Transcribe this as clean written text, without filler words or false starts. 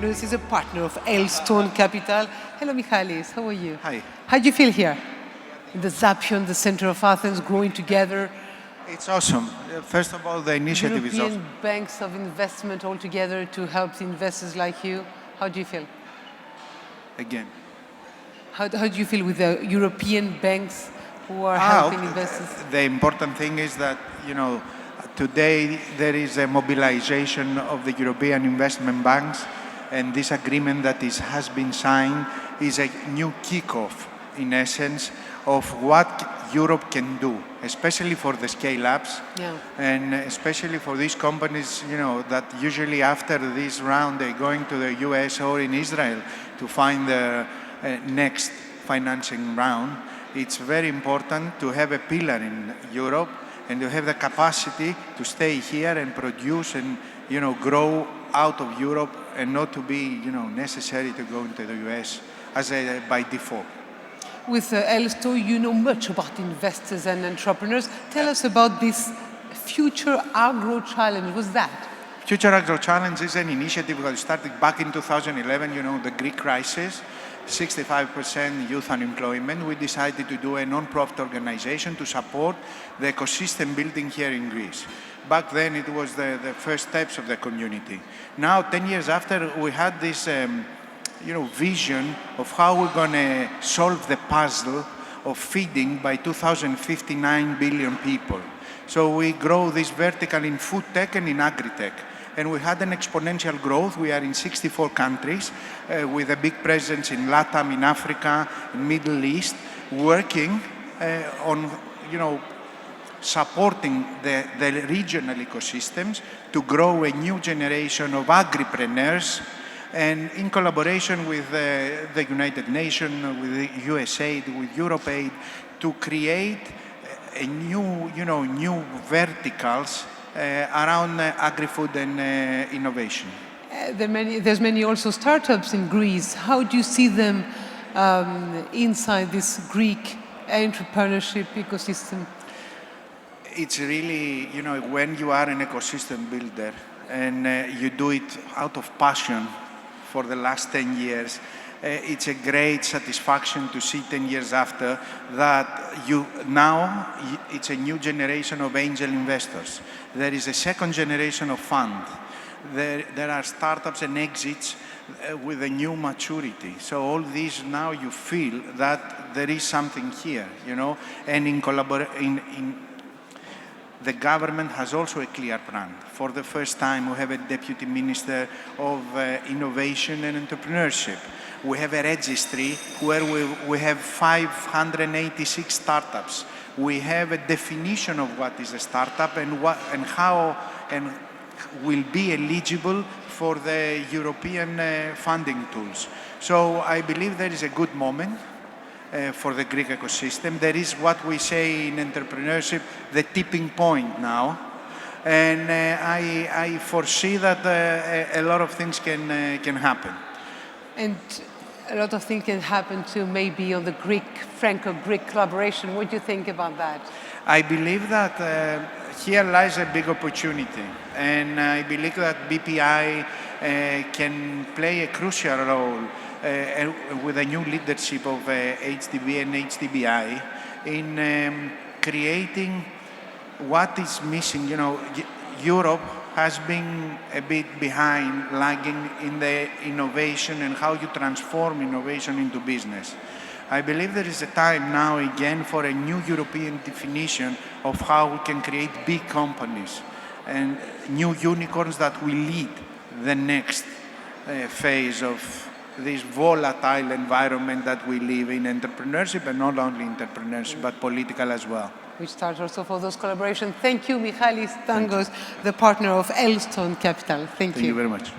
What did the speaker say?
entrepreneurs. He's a partner of Stone Capital. Hello, Michalis. How are you? Hi. How do you feel here? In the Zapion, the center of Athens, growing together. It's awesome. First of all, the initiative is European awesome. banks of investment all together to help the investors like you. How do you feel? Again. How do you feel with the European banks who are helping investors? The important thing is that, today there is a mobilization of the European investment banks, and this agreement that has been signed is a new kickoff, in essence, of what Europe can do, especially for the scale-ups, and especially for these companies, that usually after this round they're going to the US or in Israel to find the next financing round. It's very important to have a pillar in Europe and to have the capacity to stay here and produce and, grow out of Europe and not to be, necessary to go into the US by default. With Elsto, you know much about investors and entrepreneurs. Tell us about this Future Agro Challenge. What's that? Future Agro Challenge is an initiative that started back in 2011, the Greek crisis, 65% youth unemployment. We decided to do a non-profit organization to support the ecosystem building here in Greece. Back then, it was the first steps of the community. Now, 10 years after, we had this vision of how we're going to solve the puzzle of feeding by 2050 9 billion people. So we grow this vertical in food tech and in agri-tech. And we had an exponential growth. We are in 64 countries with a big presence in LATAM, in Africa, in Middle East, working on, supporting the regional ecosystems to grow a new generation of agripreneurs, and in collaboration with the United Nations, with the USAID, with EuropeAid, to create a new verticals around agri-food and innovation. There's many also startups in Greece. How do you see them inside this Greek entrepreneurship ecosystem? It's really, when you are an ecosystem builder and you do it out of passion for the last 10 years, it's a great satisfaction to see 10 years after that now it's a new generation of angel investors. There is a second generation of fund. There are startups and exits with a new maturity. So all these now you feel that there is something here, and the government has also a clear plan. For the first time, we have a deputy minister of innovation and entrepreneurship. We have a registry where we have 586 startups. We have a definition of what is a startup and how will be eligible for the European funding tools. So I believe there is a good moment for the Greek ecosystem. There is what we say in entrepreneurship, the tipping point now. And I foresee that a lot of things can happen. And a lot of things can happen too, maybe on the Franco-Greek collaboration. What do you think about that? I believe that here lies a big opportunity. And I believe that BPI can play a crucial role with a new leadership of HDB and HDBI in creating what is missing. Europe has been a bit behind, lagging in the innovation and how you transform innovation into business. I believe there is a time now again for a new European definition of how we can create big companies and new unicorns that will lead the next phase of this volatile environment that we live in entrepreneurship, and not only entrepreneurship, but political as well. We start also for those collaborations. Thank you, Michalis STANGOS, the partner of Stone Capital. Thank you. Thank you very much.